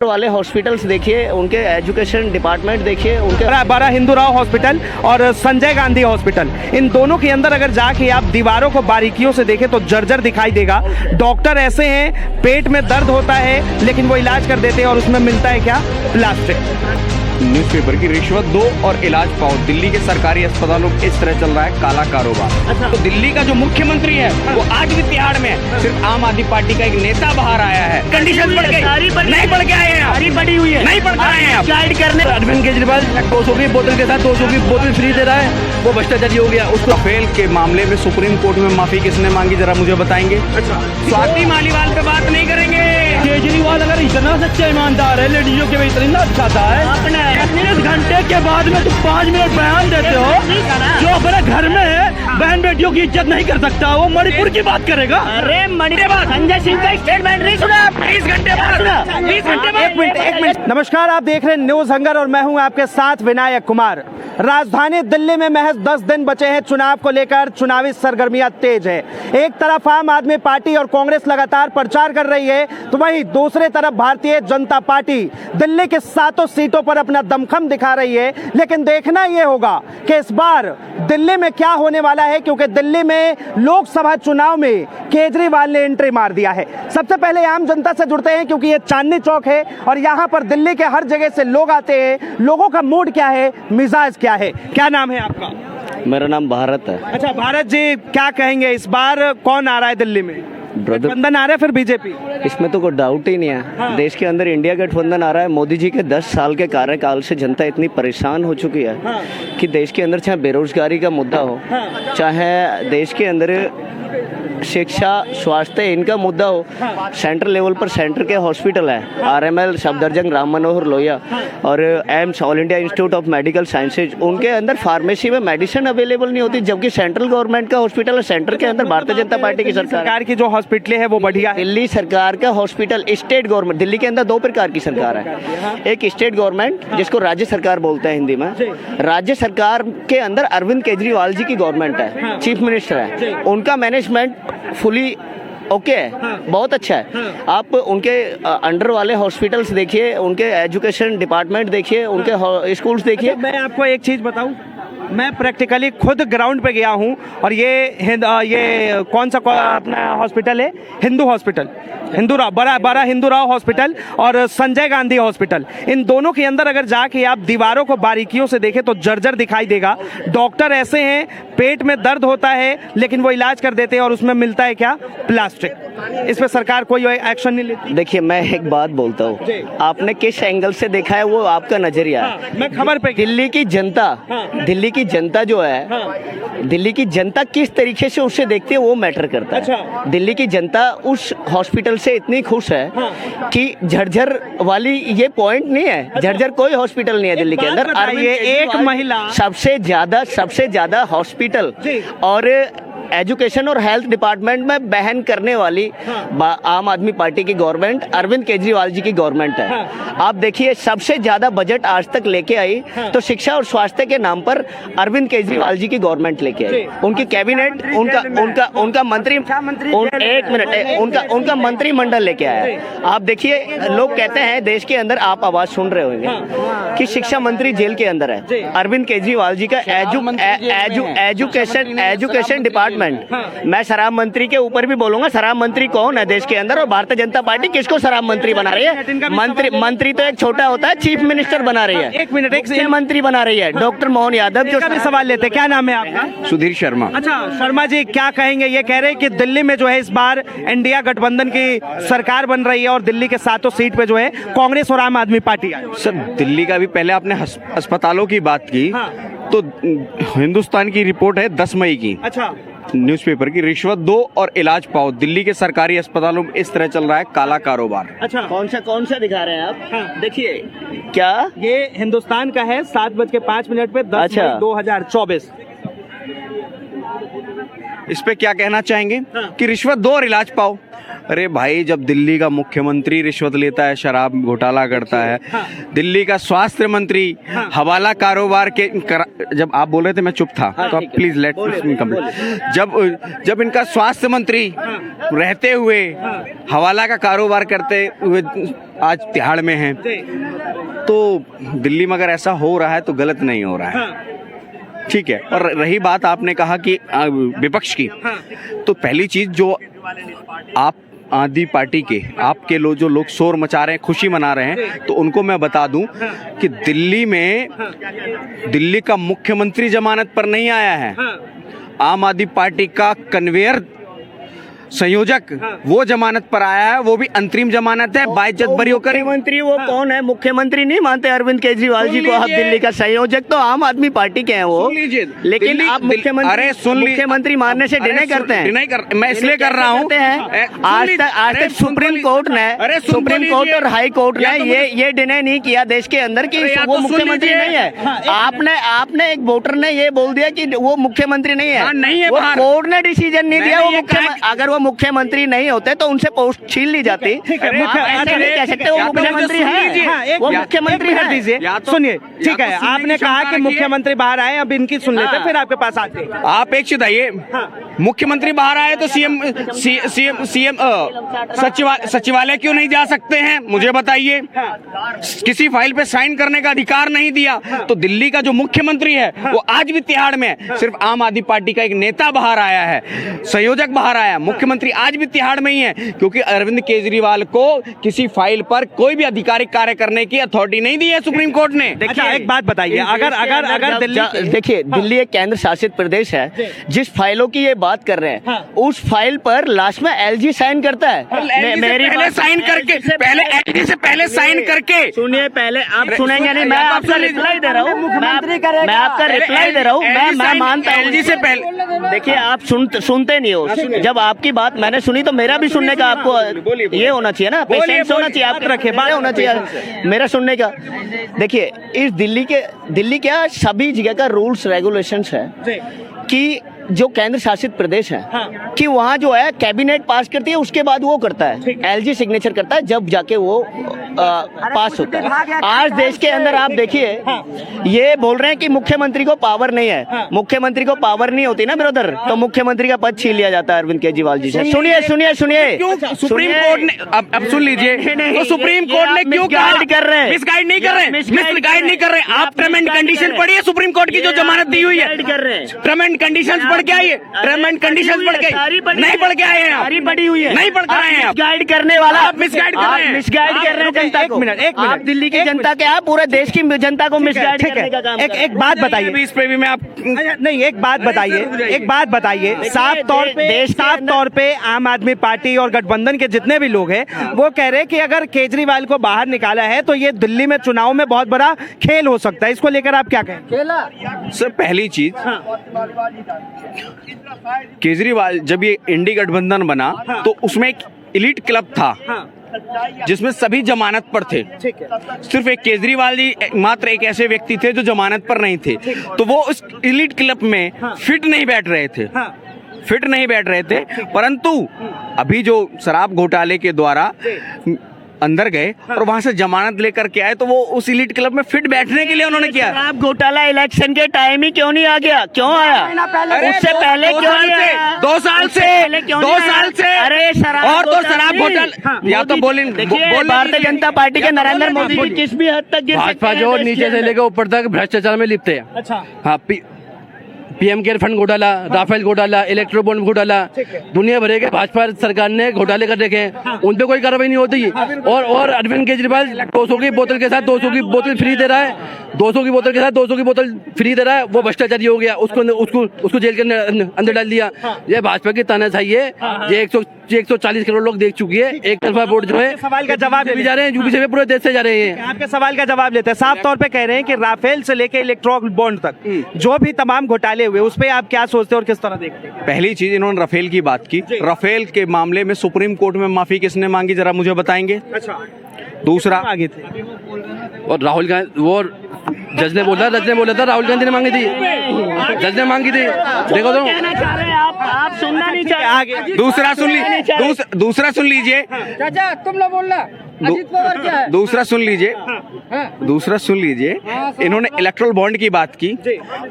वाले हॉस्पिटल्स देखिए, उनके एजुकेशन डिपार्टमेंट देखिए, उनके बड़ा हिंदू राव हॉस्पिटल और संजय गांधी हॉस्पिटल, इन दोनों के अंदर अगर जाके आप दीवारों को बारीकियों से देखें तो जर्जर दिखाई देगा। डॉक्टर ऐसे हैं, पेट में दर्द होता है लेकिन वो इलाज कर देते हैं और उसमें मिलता है क्या? प्लास्टिक। न्यूज़पेपर की रिश्वत दो और इलाज पाओ। दिल्ली के सरकारी अस्पतालों में इस तरह चल रहा है काला कारोबार। तो दिल्ली का जो मुख्यमंत्री है वो आज भी तिहाड़ में है। सिर्फ आम आदमी पार्टी का एक नेता बाहर आया है। कंडीशन बढ़ गई, नहीं बढ़ के आए हैं, सारी बढ़ी हुई है, नहीं बढ़ के आए हैं। गाइड करने अरविंद केजरीवाल 200 की बोतल के साथ 200 की बोतल फ्री दे रहा है, वो भ्रष्टाचारी हो गया। उसको फेल के मामले में सुप्रीम कोर्ट में माफी किसने मांगी, जरा मुझे बताएंगे। स्वाति मालीवाल पे बात नहीं करेंगे। केजरीवाल अगर इतना सच्चा ईमानदार है, लेडीजों के इतना अच्छा है, अपने 1 घंटे के बाद में तुम 5 मिनट बयान देते हो, जो अपने घर में बहन बेटियों की इज्जत नहीं कर सकता वो मणिपुर की बात करेगा। अरे मणिपुर संजय सिंह का स्टेटमेंट नहीं सुना? 20 घंटे बाद, 20 घंटे बाद। एक मिनट। नमस्कार, आप देख रहे हैं न्यूज हंगर और मैं हूं आपके साथ विनायक कुमार। राजधानी दिल्ली में महज 10 दिन बचे हैं चुनाव को लेकर, चुनावी सरगर्मियां तेज है। एक तरफ आम आदमी पार्टी और कांग्रेस लगातार प्रचार कर रही है, तो वहीं दूसरे तरफ भारतीय जनता पार्टी दिल्ली के 7 सीटों पर अपना दमखम दिखा रही है। लेकिन देखना यह होगा कि इस बार दिल्ली में क्या होने वाला है, क्योंकि दिल्ली में लोकसभा चुनाव में केजरीवाल ने एंट्री मार दिया है। सबसे पहले आम जनता से जुड़ते हैं, क्योंकि ये चांदनी चौक है और यहाँ पर दिल्ली के हर जगह से लोग आते हैं। लोगों का मूड क्या है, मिजाज क्या है? क्या नाम है आपका? मेरा नाम भारत है। अच्छा भारत जी, क्या कहेंगे इस बार कौन आ रहा है दिल्ली में? गठबंधन आ रहा है फिर बीजेपी? इसमें तो कोई डाउट ही नहीं है। हाँ। देश के अंदर इंडिया गठबंधन आ रहा है। मोदी जी के 10 साल के कार्यकाल से जनता इतनी परेशान हो चुकी है हाँ। कि देश के अंदर चाहे बेरोजगारी का मुद्दा हो, हाँ। चाहे देश के अंदर शिक्षा, स्वास्थ्य, इनका मुद्दा हो, सेंट्रल लेवल पर सेंटर के हॉस्पिटल है, आरएमएल, सफदरजंग, राम मनोहर लोहिया और AIIMS, all India institute of medical sciences, उनके अंदर फार्मेसी में मेडिसिन अवेलेबल नहीं होती, जबकि सेंट्रल गवर्नमेंट का हॉस्पिटल है। सेंटर के अंदर भारतीय जनता पार्टी की सरकार की जो हॉस्पिटल है वो बढ़िया है। दिल्ली सरकार का हॉस्पिटल, स्टेट गवर्नमेंट, दिल्ली के अंदर 2 प्रकार की सरकार है। एक स्टेट गवर्नमेंट जिसको राज्य सरकार बोलते हैं हिंदी में। राज्य सरकार के अंदर अरविंद केजरीवाल जी की गवर्नमेंट है, चीफ मिनिस्टर है, उनका मैनेजमेंट फुली ओके है, बहुत अच्छा है। आप उनके अंडर वाले हॉस्पिटल्स देखिए, उनके एजुकेशन डिपार्टमेंट देखिए, उनके स्कूल्स देखिए। मैं आपको एक चीज बताऊं, मैं प्रैक्टिकली खुद ग्राउंड पे गया हूं और ये कौन सा अपना हॉस्पिटल है? हिंदू हॉस्पिटल, हिंदू राव, बड़ा हिंदू राव हॉस्पिटल और संजय गांधी हॉस्पिटल, इन दोनों के अंदर अगर जाके आप दीवारों को बारीकियों से देखें तो जर्जर दिखाई देगा। डॉक्टर ऐसे हैं, पेट में दर्द होता है लेकिन वो इलाज कर देते हैं और उसमें मिलता है क्या? प्लास्टिक। इस पे सरकार कोई एक्शन नहीं लेती। देखिए, मैं एक बात बोलता हूँ, आपने किस एंगल से देखा है वो आपका नजरिया है। मैं खबर पे दिल्ली की जनता जो है, दिल्ली की जनता किस तरीके से उससे देखती है वो मैटर करता है। अच्छा। दिल्ली की जनता उस हॉस्पिटल से इतनी खुश है कि झज्जर वाली ये पॉइंट नहीं है। झज्जर कोई हॉस्पिटल नहीं है दिल्ली के अंदर। ये एक महिला सबसे ज्यादा हॉस्पिटल और एजुकेशन और हेल्थ डिपार्टमेंट में बहन करने वाली आम आदमी पार्टी की गवर्नमेंट, अरविंद केजरीवाल जी की गवर्नमेंट है। आप देखिए, सबसे ज्यादा बजट आज तक लेके आई तो शिक्षा और स्वास्थ्य के नाम पर अरविंद केजरीवाल जी की गवर्नमेंट लेके आई। उनकी कैबिनेट, उनका मंत्रिमंडल लेके आया। आप देखिए, लोग कहते हैं देश के अंदर, आप आवाज सुन रहे होंगे कि शिक्षा मंत्री जेल के अंदर है। अरविंद केजरीवाल जी का एजुकेशन डिपार्टमेंट। मैं शराब मंत्री के ऊपर भी बोलूंगा, शराब मंत्री कौन है देश के अंदर और भारतीय जनता पार्टी किसको शराब मंत्री बना रही है? मंत्री तो एक छोटा होता है, चीफ मिनिस्टर बना रही है। एक मिनट, एक मंत्री बना रही है डॉक्टर मोहन यादव, जो भी सवाल लेते हैं। क्या नाम है आपका? सुधीर शर्मा। अच्छा शर्मा जी, क्या कहेंगे? ये कह रहे हैं कि दिल्ली में जो है इस बार इंडिया गठबंधन की सरकार बन रही है और दिल्ली के 7 सीट पे जो है कांग्रेस और आम आदमी पार्टी आई। सर, दिल्ली का भी पहले आपने अस्पतालों की बात की, तो हिंदुस्तान की रिपोर्ट है 10 मई की। अच्छा। न्यूज़पेपर की रिश्वत दो और इलाज पाओ। दिल्ली के सरकारी अस्पतालों में इस तरह चल रहा है काला कारोबार। अच्छा, कौन सा दिखा रहे हैं आप? देखिए, क्या ये हिंदुस्तान का है, 7:05 पे 10 मई 2024। इस पे क्या कहना चाहेंगे कि रिश्वत दो और इलाज पाओ? अरे भाई, जब दिल्ली का मुख्यमंत्री रिश्वत लेता है, शराब घोटाला करता है, दिल्ली का स्वास्थ्य मंत्री हवाला कारोबार के जब आप बोल रहे थे मैं चुप था, तो आप प्लीज लेट मी कंप्लीट। जब इनका स्वास्थ्य मंत्री रहते हुए हवाला का कारोबार करते हुए आज तिहाड़ में हैं, तो दिल्ली में अगर ऐसा हो रहा है तो गलत नहीं हो रहा है, ठीक है। और रही बात आपने कहा कि विपक्ष की, तो पहली चीज जो आप आदि पार्टी के आपके जो लोग शोर मचा रहे हैं, खुशी मना रहे हैं, तो उनको मैं बता दूं कि दिल्ली का मुख्यमंत्री जमानत पर नहीं आया है, आम आदमी पार्टी का कन्वेयर संयोजक वो जमानत पर आया है, वो भी अंतरिम जमानत है, बाइज्जत बरी होकर। मुख्यमंत्री वो कौन है? मुख्यमंत्री नहीं मानते अरविंद केजरीवाल जी को आप दिल्ली का संयोजक? तो आम आदमी पार्टी के हैं वो, लेकिन आप मुख्यमंत्री मानने से डिनाई करते हैं। मैं इसलिए कर रहा हूँ, आज तक सुप्रीम कोर्ट और हाई कोर्ट ने ये डिनाई नहीं किया देश के अंदर कि वो मुख्यमंत्री नहीं है। आपने एक वोटर ने ये बोल दिया कि वो मुख्यमंत्री नहीं है, वो कोर्ट ने डिसीजन नहीं दिया। वो अगर वो मुख्यमंत्री नहीं होते तो उनसे पोस्ट छीन ली जाती। ऐसे नहीं कह सकते वो मुख्यमंत्री है, वो मुख्यमंत्री है। दीजिए, सुनिए, ठीक है, आपने कहा कि मुख्यमंत्री बाहर आए, अब इनकी सुन लेते, फिर आपके पास आते। आप एक चीज आइए, मुख्यमंत्री बाहर आए तो सीएम सचिवालय क्यों नहीं जा सकते हैं? मुझे बताइए। किसी फाइल पे साइन करने का अधिकार नहीं दिया, तो दिल्ली का जो मुख्यमंत्री है वो आज भी तिहाड़ में है। सिर्फ आम आदमी पार्टी का एक नेता बाहर आया है, संयोजक बाहर आया, मुख्यमंत्री आज भी तिहाड़ में ही है, क्योंकि अरविंद केजरीवाल को किसी फाइल पर कोई भी आधिकारिक कार्य करने की अथॉरिटी नहीं दी है सुप्रीम कोर्ट ने। देखिए, एक बात बताइए, अगर दिल्ली, देखिए, दिल्ली एक केंद्र शासित प्रदेश है, जिस फाइलों की ये बात कर रहे हैं, उस फाइल पर लास्ट में एलजी साइन करता है। पहले साइन करके, पहले एलजी से पहले साइन करके, सुनिए, पहले आप सुनेंगे नहीं, मैं आपका रिप्लाई दे रहा हूँ, मैं आपका रिप्लाई दे रहा हूँ, मैं मानता हूँ। एलजी से पहले देखिए, आप सुनते नहीं हो। जब आपकी बात मैंने सुनी तो मेरा भी सुनने का आपको ये होना चाहिए ना, पेशेंस होना चाहिए, आप रखे बात होना चाहिए मेरा सुनने का। देखिए, इस दिल्ली क्या सभी जगह का रूल्स रेगुलेशंस है कि जो केंद्र शासित प्रदेश है, कि वहाँ जो है कैबिनेट पास करती है, उसके बाद वो करता है, एलजी सिग्नेचर करता है, जब जाके वो पास होता है। आज देश के अंदर आप देखिए, ये बोल रहे हैं कि मुख्यमंत्री को पावर नहीं है। मुख्यमंत्री को पावर नहीं होती ना ब्रदर, तो मुख्यमंत्री का पद छीन लिया जाता है अरविंद केजरीवाल जी से। सुनिए, सुप्रीम कोर्ट ने, अब सुन लीजिए, तो सुप्रीम कोर्ट ने क्यों गाइड कर रहे हैं? मिसगाइड नहीं कर रहे, मिसगाइड नहीं कर रहे। आप टर्म एंड कंडीशन पढ़िए, सुप्रीम कोर्ट की जो जमानत दी हुई है, टर्म एंड कंडीशन पढ़ के आइए, टर्म एंड कंडीशंस पढ़ के नहीं पढ़ के आए हैं, सारी पढ़ी हुई है, नहीं पढ़ कर आए हैं। आप गाइड करने वाला, आप मिसगाइड कर रहे हैं, मिसगाइड कर रहे हैं जनता को। एक मिनट, आप दिल्ली की जनता के, आप पूरे देश की जनता को मिसगाइड करने का काम। एक बात बताइए, इस पे भी मैं आप नहीं, एक बात बताइए, साफ तौर पे आम आदमी पार्टी और गठबंधन के जितने भी लोग हैं, वो कह रहे हैं कि अगर केजरीवाल को बाहर निकाला है तो ये दिल्ली में चुनाव में बहुत बड़ा खेल हो सकता है। इसको लेकर आप क्या कहें? सर, पहली चीज, केजरीवाल जब ये इंडी गठबंधन बना तो उसमें एक एलीट क्लब था जिसमें सभी जमानत पर थे। सिर्फ एक केजरीवाल जी मात्र एक ऐसे व्यक्ति थे जो जमानत पर नहीं थे, तो वो उस एलीट क्लब में फिट नहीं बैठ रहे थे। परंतु अभी जो शराब घोटाले के द्वारा अंदर गए और वहां से जमानत लेकर के आए, तो वो उस एलीट क्लब में फिट बैठने के लिए उन्होंने किया। शराब घोटाला इलेक्शन के टाइम ही क्यों नहीं आ गया? क्यों आया? उससे पहले क्यों नहीं आया? 2 साल से अरे और तो शराब घोटाला, या तो देखिए, भारतीय जनता पार्टी के नरेंद्र मोदी जी किस भी हद तक भाजपा जो नीचे से लेकर ऊपर तक भ्रष्टाचार में लिप्त है। अच्छा, हाँ, पीएम केयर फंड घोटाला, राफेल घोटाला, इलेक्ट्रो बॉन्ड घोटाला, दुनिया भर के भाजपा सरकार ने घोटाले कर रखे हैं, उन पे कोई कार्रवाई नहीं होती। और अरविंद केजरीवाल 200 की बोतल के साथ 200 की बोतल फ्री दे रहा है, 200 की बोतल के साथ 200 की बोतल फ्री दे रहा है, वो भ्रष्टाचारी हो गया, उसको जेल के अंदर डाल दिया। ये भाजपा की तानाशाही है, ये 140 करोड़ लोग देख चुकी है। एक तरफा वोट जो है, सवाल का जवाब भी जा रहे हैं, यूपी से पूरे देश से जा रहे हैं। आपके सवाल का जवाब लेते हैं, साफ तौर पे कह रहे हैं कि राफेल से लेके इलेक्ट्रो बॉन्ड तक जो भी तमाम घोटाले हुए, उस पे आप क्या सोचते हैं और किस तरह देखते हैं? पहली चीज, इन्होंने राफेल की बात की। राफेल के मामले में सुप्रीम कोर्ट में माफी किसने मांगी, जरा मुझे बताएंगे? अच्छा, दूसरा, आगे थे और राहुल गांधी, वो जज ने बोला था राहुल गांधी ने मांगी थी, जज ने मांगी थी। देखो तो कहना चाह रहे हैं आप सुनना नहीं चाहिए आगे दूसरा सुन लीजिए, दूसरा सुन लीजिए, चाचा तुम लोग बोलना अजीत पवार क्या है? दूसरा सुन लीजिए, दूसरा सुन लीजिए। इन्होंने इलेक्ट्रल बॉन्ड की बात की।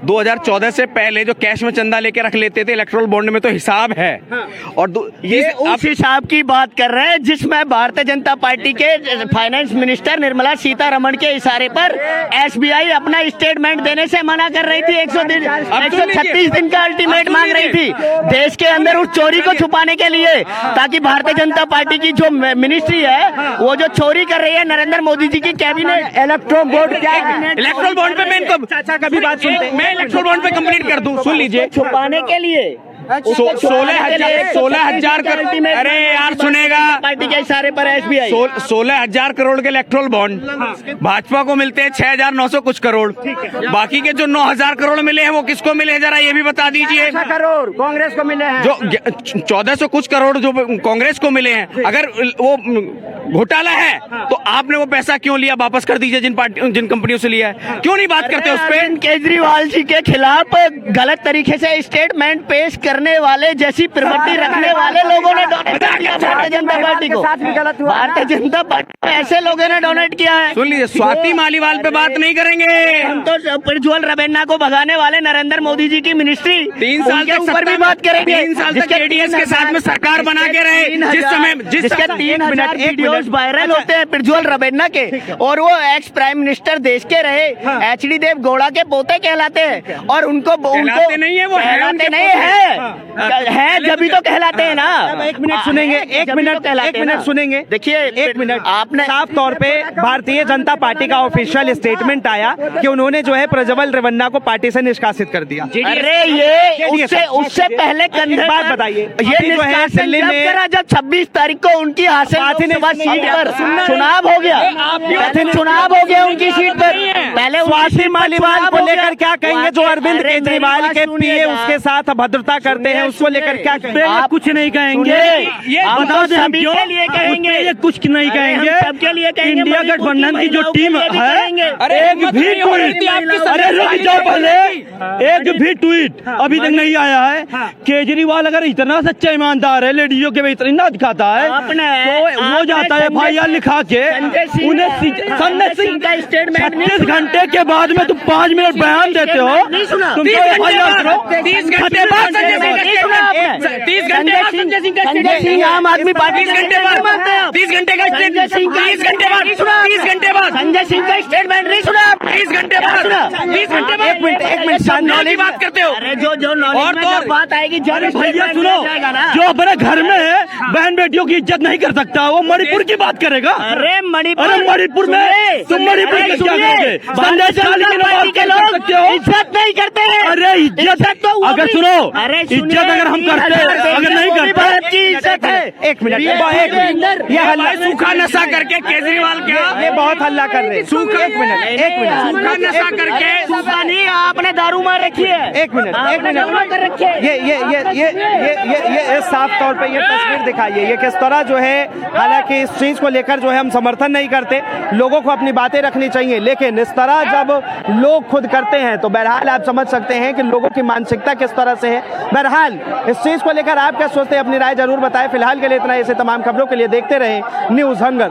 2014 से पहले जो कैश में चंदा लेके रख लेते थे, इलेक्ट्रल बॉन्ड में तो हिसाब है। और ये उस हिसाब की बात कर रहे हैं जिसमें भारतीय जनता पार्टी के फाइनेंस मिनिस्टर निर्मला सीतारमण के इशारे पर एसबीआई अपना स्टेटमेंट देने से मना कर रही थी। 136 दिन का अल्टीमेट मांग रही थी देश के अंदर उस चोरी को छुपाने के लिए, ताकि भारतीय जनता पार्टी की जो मिनिस्ट्री है वो जो चोरी कर रही है नरेंद्र मोदी जी की कैबिनेट। इलेक्ट्रो बोर्ड क्या है? इलेक्ट्रल बॉन्ड पे मैं इनको चाचा कभी बात सुनते हैं। मैं इलेक्ट्रल बॉन्ड पे कंप्लीट कर दूं, सुन लीजिए। छुपाने के लिए 16,000 करोड़, अरे यार सुनेगा, पार्टी के इशारे पर एसबीआई 16,000 करोड़ के इलेक्ट्रल बॉन्ड भाजपा को मिलते हैं 6,900 कुछ करोड़। बाकी के जो 9,000 करोड़ मिले हैं वो किसको मिले हैं, जरा ये भी बता दीजिए। करोड़ कांग्रेस को मिले हैं। जो 1,400 कुछ करोड़ जो कांग्रेस को मिले हैं, अगर वो घोटाला है तो आपने वो पैसा क्यों लिया, वापस कर दीजिए। जिन कंपनियों से लिया है क्यों नहीं बात करते उस पे? केजरीवाल जी के खिलाफ गलत तरीके से स्टेटमेंट पेश करने वाले, जैसी प्रवृत्ति रखने वाले लोगों ने डोनेट किया भारतीय जनता पार्टी को। भारतीय जनता पार्टी ऐसे लोगों ने डोनेट किया है। सुन लीजिए, स्वाति मालीवाल पे बात नहीं करेंगे हम तो प्रज्वल रवेन्ना को भगाने वाले नरेंद्र मोदी जी की मिनिस्ट्री 3 साल के तक ऊपर भी बात करेंगे। 3 साल तक जेडीएस के साथ में सरकार बना के रहे, जिसके 3,000 वीडियोस वायरल होते हैं प्रज्वल रवेन्ना के, और वो एक्स प्राइम मिनिस्टर देश के रहे, एचडी देव गौड़ा के पोते कहलाते हैं। और उनको कहलाते नहीं है, वो कहलाते नहीं है जब तो कहलाते हैं ना। एक मिनट सुनेंगे, एक मिनट सुनेंगे। देखिए, एक मिनट, आपने साफ तौर पे भारतीय जनता पार्टी का ऑफिशियल स्टेटमेंट आया कि उन्होंने जो है प्रज्वल रवेन्ना को पार्टी से निष्कासित कर दिया। अरे ये उससे पहले बात बताइए, ये जो है दिल्ली में करा जब 26 तारीख को उनकी हासिल सीट पर चुनाव हो गया, चुनाव हो गया उनकी सीट पर। पहले स्वाति मालीवाल को लेकर क्या कहेंगे, जो अरविंद केजरीवाल के पीए उसके साथ अभद्रता करते हैं, उसको लेकर क्या कहेंगे? आप कुछ नहीं कहेंगे, ये बता दें हम क्यों कहेंगे, ये कुछ नहीं कहेंगे। सबके लिए कहेंगे। इंडिया गठबंधन की जो टीम है, अरे एक भी ट्वीट, अरे रुक जाओ पहले, एक भी ट्वीट अभी तक नहीं आया है। केजरीवाल अगर इतना सच्चा ईमानदार है, लेडीजों के इतना दिखाता है, तो वो जाता है FIR लिखा के उन्हें संजय सिंह का स्टेटमेंट 36 घंटे के बाद में तुम 5 मिनट बयान देते हो। तुम 30 घंटे बाद संजय सिंह आम आदमी पार्टी 30 घंटे बाद 30 घंटे का संजय सिंह का 30 घंटे बाद 30 घंटे बाद संजय सिंह का स्टेटमेंट नहीं सुना। 30 घंटे बाद 30 घंटे बाद एक मिनट नॉलेज की बात करते हो। अरे जो नॉलेज और में तो जब बात आएगी, जब भैया सुनो, जो अपने घर में बहन बेटियों की इज्जत नहीं कर सकता, वो मणिपुर की बात करेगा। अरे मणिपुर में तुम मणिपुर में क्या करोगे? संजय सिंह के लोग इज्जत नहीं करते हैं। अरे इज्जत तो अगर सुनो, इज्जत अगर हम करते अगर नहीं करते की इज्जत है। एक मिनट, ये हल्ला सूखा नशा करके केजरीवाल क्या ये बहुत हल्ला कर रहे हैं। सूखा एक मिनट सूखा नशा करके सूखा नहीं, आपने दारू मार रखी है। एक मिनट ये साफ तौर पे ये तस्वीर दिखाइए, ये किस तरह जो है, हालांकि इस चीज को लेकर जो है हम समर्थन नहीं करते, लोगों को अपनी बातें रखनी चाहिए, लेकिन इस तरह जब लोग खुद करते हैं तो बहरहाल आप समझ सकते हैं कि लोगों की मानसिकता किस तरह से है। बहरहाल इस चीज को लेकर आप क्या सोचते हैं, अपनी राय जरूर बताएं। फिलहाल के लिए इतना, ऐसे तमाम खबरों के लिए देखते रहें न्यूज़ हंगर।